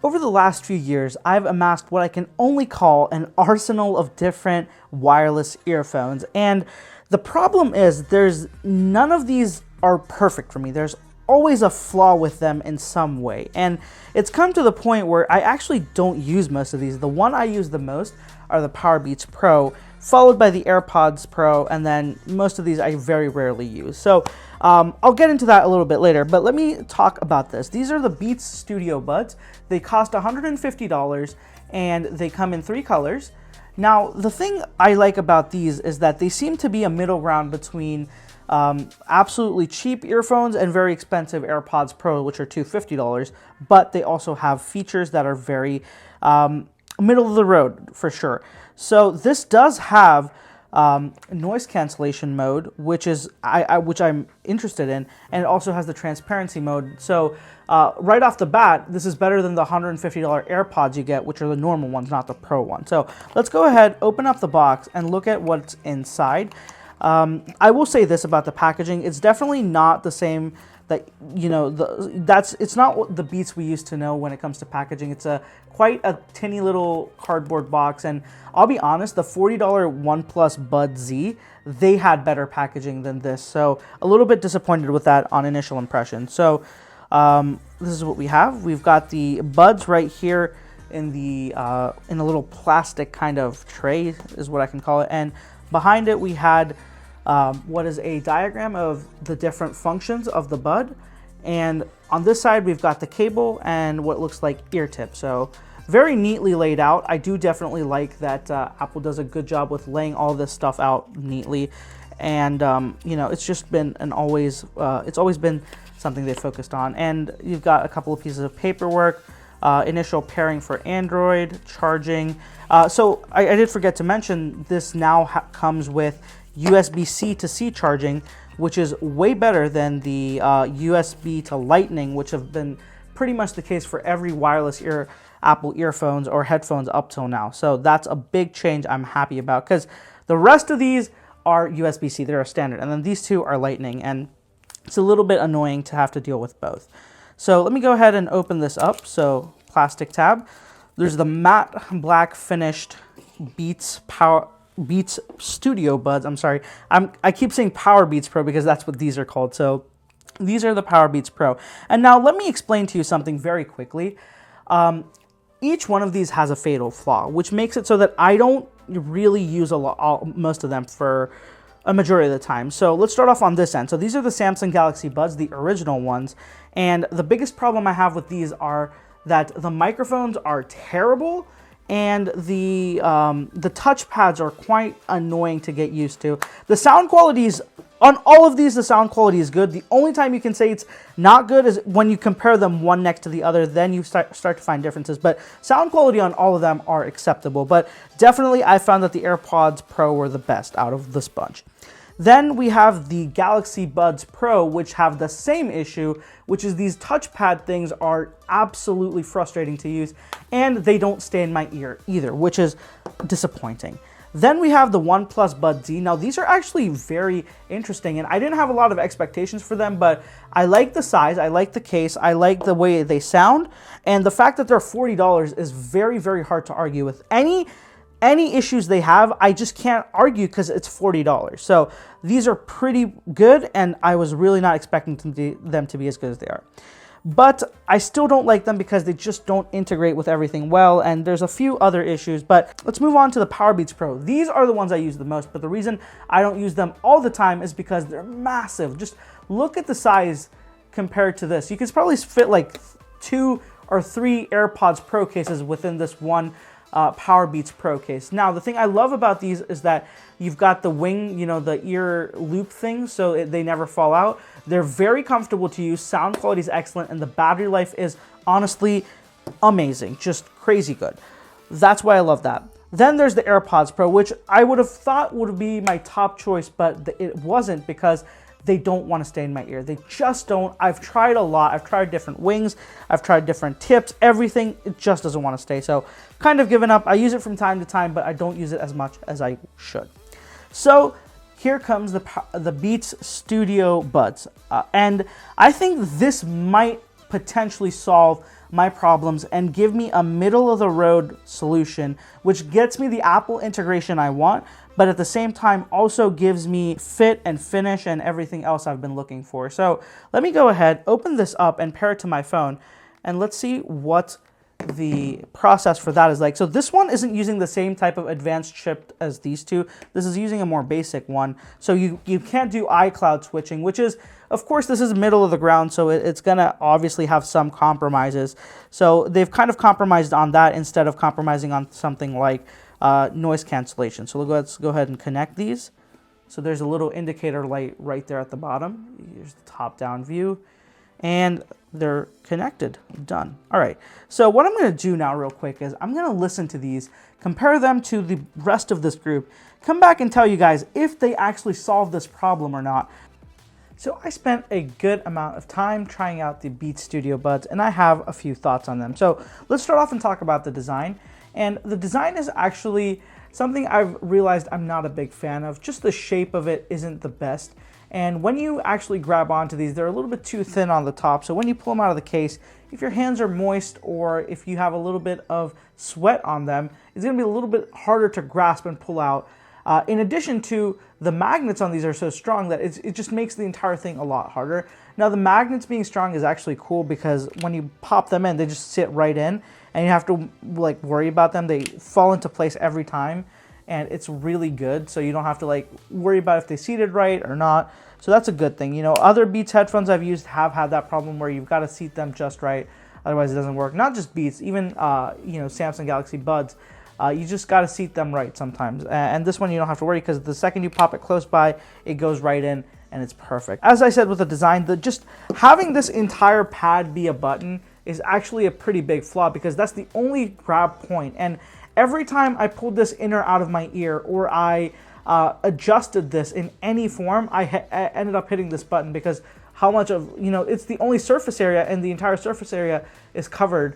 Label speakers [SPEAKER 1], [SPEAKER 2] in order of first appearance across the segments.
[SPEAKER 1] Over the last few years, I've amassed what I can only call an arsenal of different wireless earphones. And the problem is there's none of these are perfect for me. There's always a flaw with them in some way. And it's come to the point where I actually don't use most of these. The one I use the most are the Powerbeats Pro, followed by the AirPods Pro, and then most of these I very rarely use. So I'll get into that a little bit later, but let me talk about this. These are the Beats Studio Buds. They cost $150 and they come in 3 colors. Now, the thing I like about these is that they seem to be a middle ground between absolutely cheap earphones and very expensive AirPods Pro, which are $250, but they also have features that are very middle of the road for sure. So this does have noise cancellation mode, which is which I'm interested in, and it also has the transparency mode. So right off the bat, this is better than the $150 AirPods you get, which are the normal ones, not the Pro one. So let's go ahead, open up the box, and look at what's inside. I will say this about the packaging: it's definitely not the same. That, you know, it's not what the Beats we used to know when it comes to packaging. It's quite a tinny little cardboard box, and I'll be honest, the $40 OnePlus Bud Z, they had better packaging than this, so a little bit disappointed with that on initial impression. So this is what we have. We've got the buds right here in a little plastic kind of tray, is what I can call it, and behind it we had what is a diagram of the different functions of the bud, and on this side we've got the cable and what looks like ear tip. So very neatly laid out. I do definitely like that Apple does a good job with laying all this stuff out neatly, and you know, it's just been it's always been something they focused on. And you've got a couple of pieces of paperwork, initial pairing for Android, charging. So I did forget to mention, this now comes with USB-C to C charging, which is way better than the USB to Lightning, which have been pretty much the case for every wireless Apple earphones or headphones up till now. So that's a big change I'm happy about, because the rest of these are USB-C, they're a standard, and then these two are Lightning, and it's a little bit annoying to have to deal with both. So let me go ahead and open this up. So plastic tab. There's the matte black finished Beats Studio Buds. I'm sorry, I keep saying Powerbeats Pro because that's what these are called. So these are the Powerbeats Pro. And now let me explain to you something very quickly. Each one of these has a fatal flaw, which makes it so that I don't really use most of them for a majority of the time. So let's start off on this end. So these are the Samsung Galaxy Buds, the original ones. And the biggest problem I have with these are that the microphones are terrible, and the touch pads are quite annoying to get used to. The sound quality is, on all of these, the sound quality is good. The only time you can say it's not good is when you compare them one next to the other, then you start to find differences. But sound quality on all of them are acceptable. But definitely I found that the AirPods Pro were the best out of this bunch. Then we have the Galaxy Buds Pro, which have the same issue, which is these touchpad things are absolutely frustrating to use, and they don't stay in my ear either, which is disappointing. Then we have the OnePlus Bud Z. Now these are actually very interesting, and I didn't have a lot of expectations for them, but I like the size, I like the case, I like the way they sound, and the fact that they're $40 is very, very hard to argue with. Any issues they have, I just can't argue because it's $40. So these are pretty good, and I was really not expecting them to be as good as they are. But I still don't like them because they just don't integrate with everything well, and there's a few other issues. But let's move on to the Powerbeats Pro. These are the ones I use the most, but the reason I don't use them all the time is because they're massive. Just look at the size compared to this. You could probably fit like 2 or 3 AirPods Pro cases within this one Powerbeats Pro case. Now, the thing I love about these is that you've got the wing, you know, the ear loop thing, so they never fall out. They're very comfortable to use, sound quality is excellent, and the battery life is honestly amazing, just crazy good. That's why I love that. Then there's the AirPods Pro, which I would have thought would be my top choice, but it wasn't, because they don't want to stay in my ear. They just don't. I've tried a lot. I've tried different wings. I've tried different tips, everything. It just doesn't want to stay. So kind of given up. I use it from time to time, but I don't use it as much as I should. So here comes the Beats Studio Buds. And I think this might potentially solve my problems and give me a middle of the road solution, which gets me the Apple integration I want, but at the same time also gives me fit and finish and everything else I've been looking for. So let me go ahead, open this up and pair it to my phone, and let's see what the process for that is like. So this one isn't using the same type of advanced chip as these two. This is using a more basic one. So you can't do iCloud switching, which is, of course, this is middle of the ground, so it's gonna obviously have some compromises. So they've kind of compromised on that instead of compromising on something like noise cancellation. So let's go ahead and connect these. So there's a little indicator light right there at the bottom. Here's the top-down view. And they're connected. Done. All right. So what I'm going to do now real quick is I'm going to listen to these, compare them to the rest of this group, come back and tell you guys if they actually solve this problem or not. So I spent a good amount of time trying out the Beats Studio Buds, and I have a few thoughts on them. So let's start off and talk about the design. And the design is actually something I've realized I'm not a big fan of. Just the shape of it isn't the best. And when you actually grab onto these, they're a little bit too thin on the top. So when you pull them out of the case, if your hands are moist or if you have a little bit of sweat on them, it's going to be a little bit harder to grasp and pull out. In addition to, the magnets on these are so strong that it just makes the entire thing a lot harder. Now the magnets being strong is actually cool because when you pop them in, they just sit right in and you have to like worry about them. They fall into place every time. And it's really good, so you don't have to like worry about if they seated right or not. So that's a good thing. You know, other Beats headphones I've used have had that problem where you've got to seat them just right, otherwise it doesn't work. Not just Beats, even you know, Samsung Galaxy Buds. You just got to seat them right sometimes. And this one you don't have to worry because the second you pop it close by, it goes right in and it's perfect. As I said with the design, just having this entire pad be a button is actually a pretty big flaw because that's the only grab point. And every time I pulled this in or out of my ear or I adjusted this in any form, I ended up hitting this button because how much of, you know, it's the only surface area and the entire surface area is covered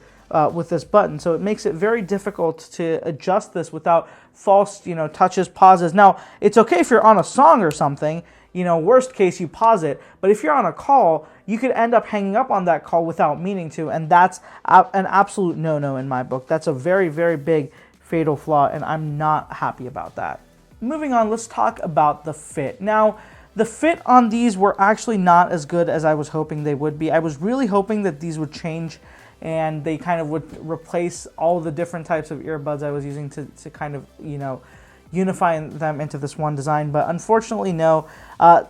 [SPEAKER 1] with this button. So it makes it very difficult to adjust this without false, you know, touches, pauses. Now, it's okay if you're on a song or something, you know, worst case you pause it, but if you're on a call, you could end up hanging up on that call without meaning to, and that's an absolute no-no in my book. That's a very, very big fatal flaw, and I'm not happy about that. Moving on, let's talk about the fit. Now, the fit on these were actually not as good as I was hoping they would be. I was really hoping that these would change and they kind of would replace all the different types of earbuds I was using to kind of, you know, unify them into this one design, but unfortunately no.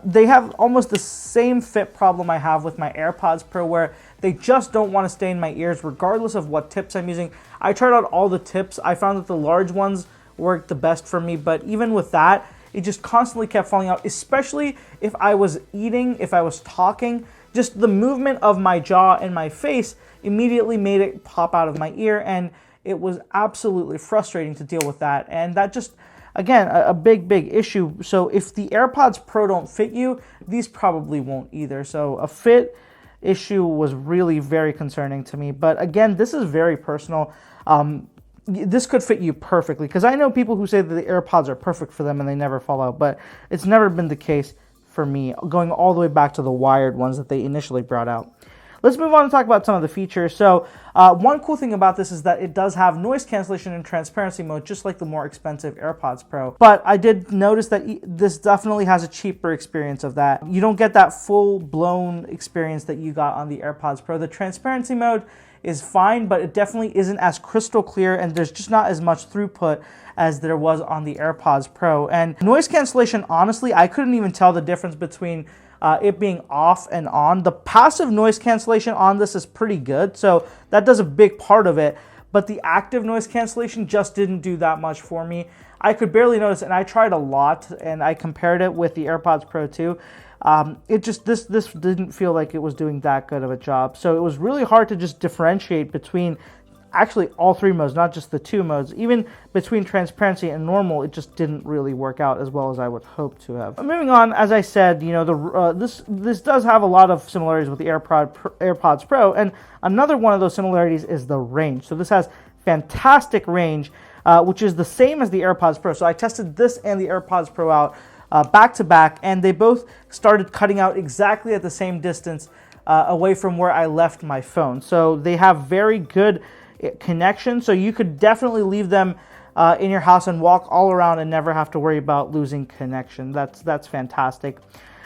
[SPEAKER 1] They have almost the same fit problem I have with my AirPods Pro, where they just don't want to stay in my ears regardless of what tips I'm using. I tried out all the tips. I found that the large ones worked the best for me, but even with that, it just constantly kept falling out, especially if I was eating, if I was talking. Just the movement of my jaw and my face immediately made it pop out of my ear, and it was absolutely frustrating to deal with that. And that just, again, a big issue. So if the AirPods Pro don't fit you, these probably won't either. So a fit issue was really very concerning to me. But again, this is very personal. This could fit you perfectly, because I know people who say that the AirPods are perfect for them and they never fall out, but it's never been the case for me, going all the way back to the wired ones that they initially brought out. Let's move on and talk about some of the features. So one cool thing about this is that it does have noise cancellation and transparency mode, just like the more expensive AirPods Pro. But I did notice that this definitely has a cheaper experience of that. You don't get that full-blown experience that you got on the AirPods Pro. The transparency mode is fine, but it definitely isn't as crystal clear, and there's just not as much throughput as there was on the AirPods Pro. And noise cancellation, honestly, I couldn't even tell the difference between it being off and on. The passive noise cancellation on this is pretty good, so that does a big part of it, but the active noise cancellation just didn't do that much for me. I could barely notice, and I tried a lot, and I compared it with the AirPods Pro 2. It just, this didn't feel like it was doing that good of a job. So it was really hard to just differentiate between actually all three modes, not just the two modes. Even between transparency and normal, it just didn't really work out as well as I would hope to have. Moving on, as I said, you know, this does have a lot of similarities with the AirPods Pro, and another one of those similarities is the range. So this has fantastic range, which is the same as the AirPods Pro. So I tested this and the AirPods Pro out back to back, and they both started cutting out exactly at the same distance away from where I left my phone. So they have very good connection. So you could definitely leave them in your house and walk all around and never have to worry about losing connection. That's fantastic.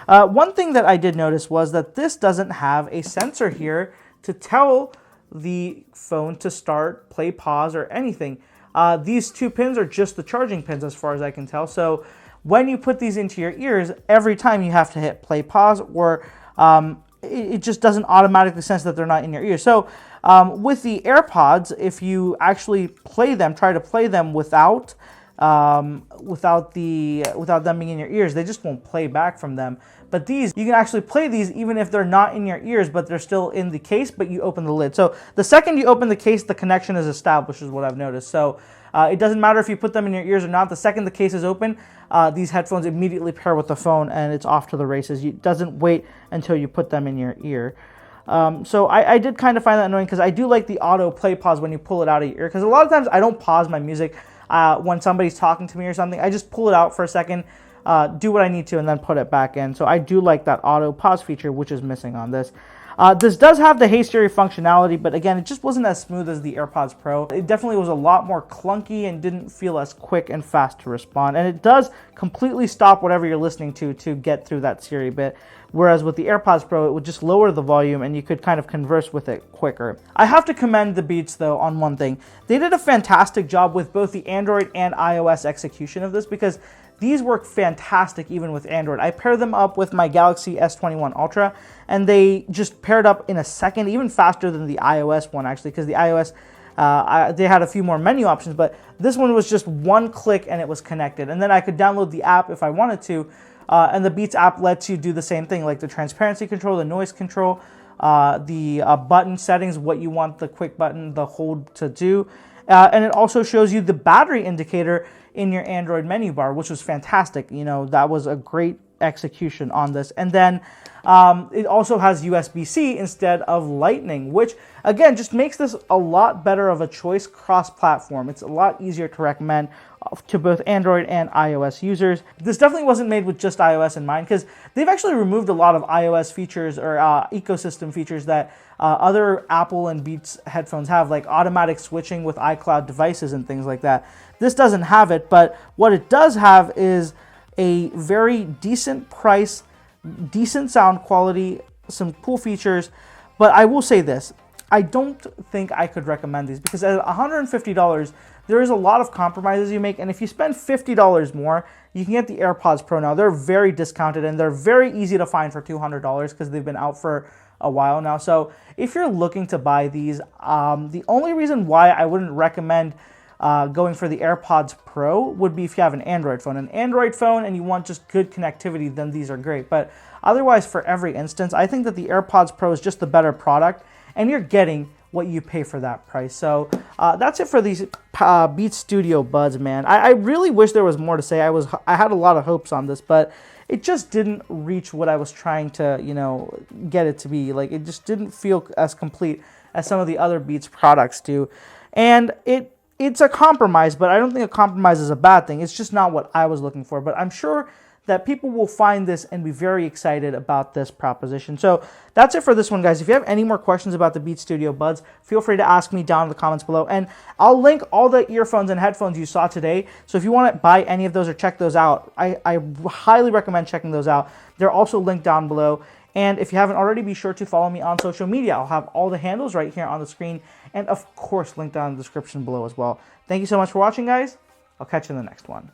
[SPEAKER 1] One thing that I did notice was that this doesn't have a sensor here to tell the phone to start, play, pause, or anything. These two pins are just the charging pins as far as I can tell. So when you put these into your ears, every time you have to hit play, pause, or it just doesn't automatically sense that they're not in your ear. So with the AirPods, if you actually play them, try to play them without them being in your ears, they just won't play back from them. But these, you can actually play these even if they're not in your ears, but they're still in the case, but you open the lid. So the second you open the case, the connection is established, is what I've noticed. So it doesn't matter if you put them in your ears or not. The second the case is open, these headphones immediately pair with the phone and it's off to the races. It doesn't wait until you put them in your ear. So I did kind of find that annoying because I do like the auto play pause when you pull it out of your ear. Because a lot of times I don't pause my music when somebody's talking to me or something. I just pull it out for a second, do what I need to, and then put it back in. So I do like that auto pause feature, which is missing on this. This does have the Hey Siri functionality, but again, it just wasn't as smooth as the AirPods Pro. It definitely was a lot more clunky and didn't feel as quick and fast to respond. And it does completely stop whatever you're listening to get through that Siri bit. Whereas with the AirPods Pro, it would just lower the volume and you could kind of converse with it quicker. I have to commend the Beats though on one thing. They did a fantastic job with both the Android and iOS execution of this, because these work fantastic even with Android. I paired them up with my Galaxy S21 Ultra and they just paired up in a second, even faster than the iOS one actually, because the iOS, they had a few more menu options, but this one was just one click and it was connected. And then I could download the app if I wanted to, and the Beats app lets you do the same thing, like the transparency control, the noise control, the button settings, what you want the quick button, the hold to do. And it also shows you the battery indicator in your Android menu bar, which was fantastic. You know, that was a great execution on this. And then it also has USB-C instead of Lightning, which again just makes this a lot better of a choice cross-platform. It's a lot easier to recommend to both Android and iOS users. This definitely wasn't made with just iOS in mind, because they've actually removed a lot of iOS features or ecosystem features that other Apple and Beats headphones have, like automatic switching with iCloud devices and things like that. This doesn't have it, but what it does have is a very decent price, decent sound quality, some cool features. But I will say this, I don't think I could recommend these, because at $150, there is a lot of compromises you make. And if you spend $50 more, you can get the AirPods Pro now. They're very discounted and they're very easy to find for $200 because they've been out for a while now. So if you're looking to buy these, the only reason why I wouldn't recommend going for the AirPods Pro would be if you have an Android phone. An Android phone and you want just good connectivity, then these are great. But otherwise, for every instance, I think that the AirPods Pro is just the better product, and you're getting what you pay for that price. So that's it for these Beats Studio Buds, man. I really wish there was more to say. I had a lot of hopes on this, but it just didn't reach what I was trying to, you know, get it to be. Like, it just didn't feel as complete as some of the other Beats products do. And it's a compromise, but I don't think a compromise is a bad thing. It's just not what I was looking for. But I'm sure that people will find this and be very excited about this proposition. So that's it for this one, guys. If you have any more questions about the Beats Studio Buds, feel free to ask me down in the comments below. And I'll link all the earphones and headphones you saw today. So if you want to buy any of those or check those out, I highly recommend checking those out. They're also linked down below. And if you haven't already, be sure to follow me on social media. I'll have all the handles right here on the screen, and of course linked down in the description below as well. Thank you so much for watching, guys. I'll catch you in the next one.